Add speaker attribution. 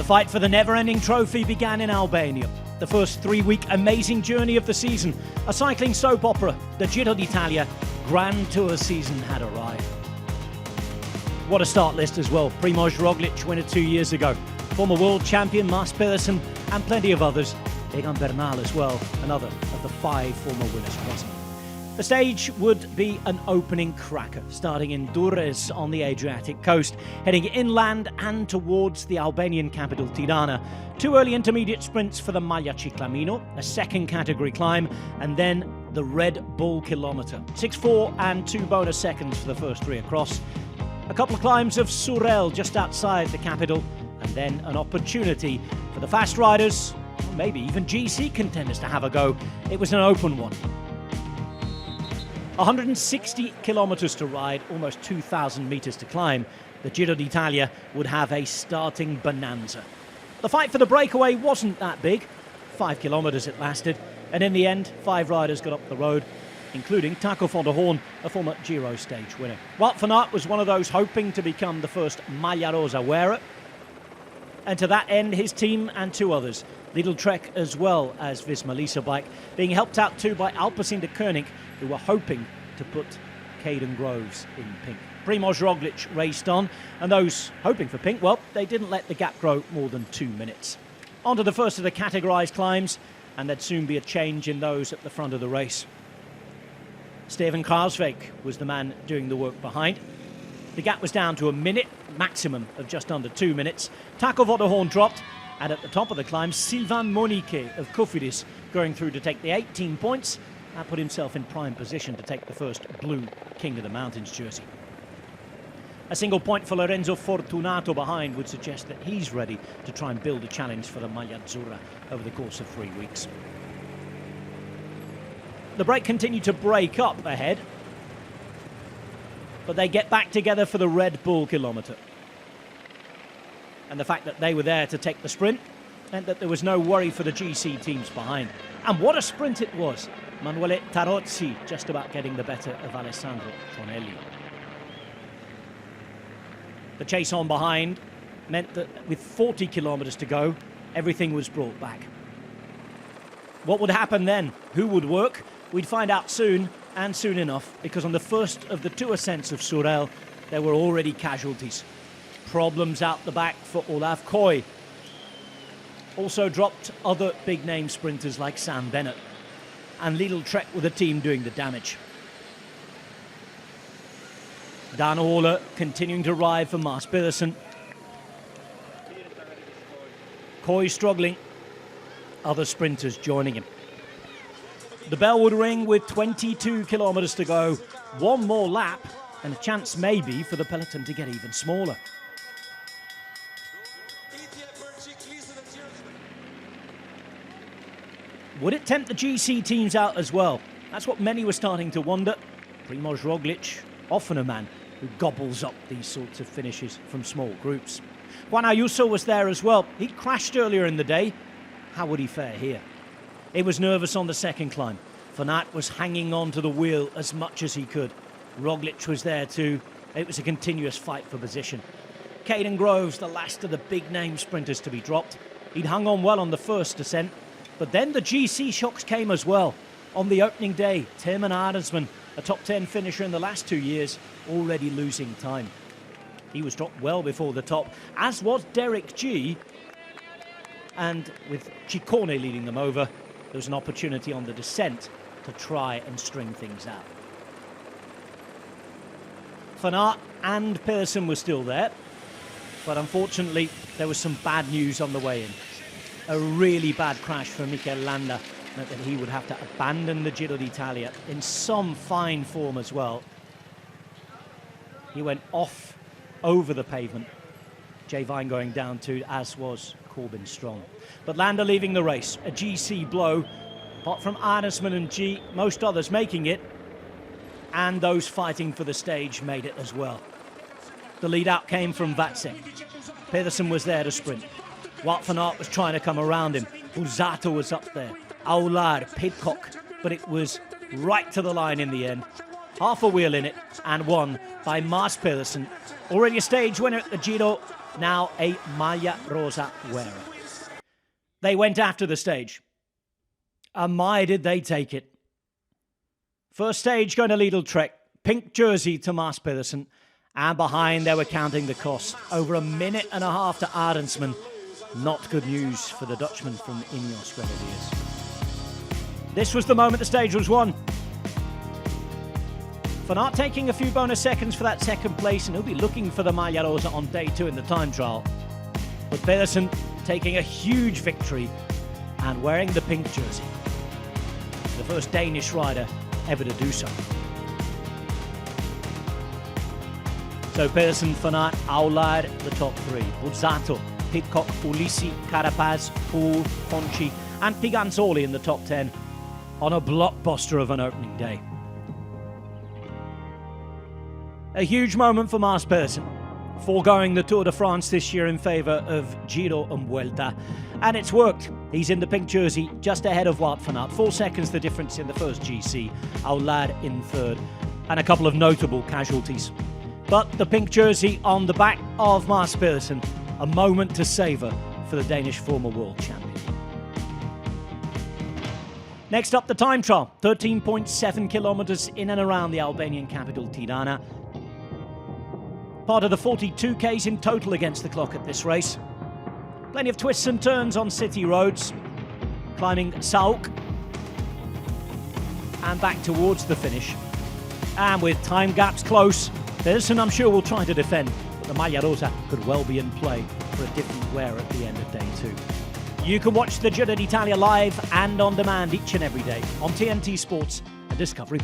Speaker 1: fight for the never-ending trophy began in Albania. The first three-week amazing journey of the season, a cycling soap opera, the Giro D'Italia Grand Tour season had arrived. What a start list as well. Primož Roglic winner 2 years ago, former world champion Mats Pedersen and plenty of others. Egan Bernal as well, another of the 5 former winners present. The stage would be an opening cracker, starting in Durrës on the Adriatic coast, heading inland and towards the Albanian capital Tirana. 2 early intermediate sprints for the Maglia Ciclamino, a second category climb, and then the Red Bull kilometre. 6:4 and 2 bonus seconds for the first 3 across. A couple of climbs of Surrel just outside the capital, and then an opportunity for the fast riders, or maybe even GC contenders, to have a go. It was an open one. 160 kilometres to ride, almost 2,000 metres to climb. The Giro D'Italia would have a starting bonanza. The fight for the breakaway wasn't that big. 5 kilometres it lasted, and in the end, 5 riders got up the road, including Taco van der Hoorn, a former Giro stage winner. Wout van Aert was one of those hoping to become the first Maglia Rosa wearer, and to that end, his team and 2 others, Lidl Trek as well as Visma Lease Bike, being helped out too by Alpecin de Koning, who were hoping to put Caden Groves in pink. Primož Roglic raced on, and those hoping for pink, well, they didn't let the gap grow more than 2 minutes. On to the first of the categorised climbs, and there'd soon be a change in those at the front of the race. Steven Kruijswijk was the man doing the work behind. The gap was down to a minute, maximum of just under 2 minutes. Taco van der Hoorn dropped, and at the top of the climb, Sylvain Monique of Cofidis going through to take the 18 points. And put himself in prime position to take the first blue King of the Mountains jersey. A single point for Lorenzo Fortunato behind would suggest that he's ready to try and build a challenge for the Maglia Azzurra over the course of 3 weeks. The break continued to break up ahead, but they get back together for the Red Bull kilometre. And the fact that they were there to take the sprint meant that there was no worry for the GC teams behind. And what a sprint it was! Manuele Tarozzi just about getting the better of Alessandro Tonelli. The chase on behind meant that with 40 kilometres to go, everything was brought back. What would happen then? Who would work? We'd find out soon, and soon enough, because on the first of the 2 ascents of Surrel, there were already casualties. Problems out the back for Olaf Koy. Also dropped other big-name sprinters like Sam Bennett. And Lidl Trek with the team doing the damage. Dan Ole continuing to ride for Mats Pedersen. Koy struggling. Other sprinters joining him. The bell would ring with 22 kilometres to go. 1 more lap and a chance maybe for the peloton to get even smaller. Would it tempt the GC teams out as well? That's what many were starting to wonder. Primož Roglic, often a man who gobbles up these sorts of finishes from small groups. Juan Ayuso was there as well. He'd crashed earlier in the day. How would he fare here? He was nervous on the second climb. Van Aert was hanging on to the wheel as much as he could. Roglic was there too. It was a continuous fight for position. Caden Groves, the last of the big-name sprinters to be dropped. He'd hung on well on the first ascent. But then the GC shocks came as well. On the opening day, Thymen Arensman, a top 10 finisher in the last 2 years, already losing time. He was dropped well before the top, as was Derek G. And with Ciccone leading them over, there was an opportunity on the descent to try and string things out. Van Aert and Pedersen were still there, but unfortunately there was some bad news on the way in. A really bad crash for Mikel Landa meant that he would have to abandon the Giro D'Italia in some fine form as well. He went off over the pavement. Jay Vine going down too, as was Corbin Strong. But Landa leaving the race, a GC blow. Apart from Arnesman and G, most others making it, and those fighting for the stage made it as well. The lead out came from Vacek. Pedersen was there to sprint. Wout van Aert was trying to come around him. Busato was up there. Aular, Pidcock, but it was right to the line in the end. half a wheel in it, and won by Mars Pedersen. Already a stage winner at the Giro, now a Maglia Rosa wearer. They went after the stage. And my, did they take it. First stage going to Lidl Trek. Pink jersey to Mars Pedersen. And behind, they were counting the cost. Over a minute and a half to Arendsman. Not good news for the Dutchman from Ineos Grenadiers. This was the moment the stage was won. Van Aert taking a few bonus seconds for that second place, and he'll be looking for the Maglia Rosa on day 2 in the time trial. But Pedersen taking a huge victory and wearing the pink jersey. The first Danish rider ever to do so. So Pedersen, Van Aert, Aulair, the top 3. Buzzato, Pidcock, Ulissi, Carapaz, Poole, Fonchi and Piganzoli in the top 10 on a blockbuster of an opening day. A huge moment for Mars Pedersen, foregoing the Tour de France this year in favour of Giro and Vuelta. And it's worked. He's in the pink jersey, just ahead of Wout van Aert. 4 seconds the difference in the first GC. Aulair in third. And a couple of notable casualties. But the pink jersey on the back of Mars Pedersen, a moment to savour for the Danish former world champion. Next up, the time trial. 13.7 kilometres in and around the Albanian capital, Tirana. Part of the 42 Ks in total against the clock at this race. Plenty of twists and turns on city roads. Climbing Sauk and back towards the finish. And with time gaps close, Pedersen, I'm sure, will try to defend, but the Maglia Rosa could well be in play for a different wear at the end of day 2. You can watch the Giro D'Italia live and on demand each and every day on TNT Sports and Discovery+.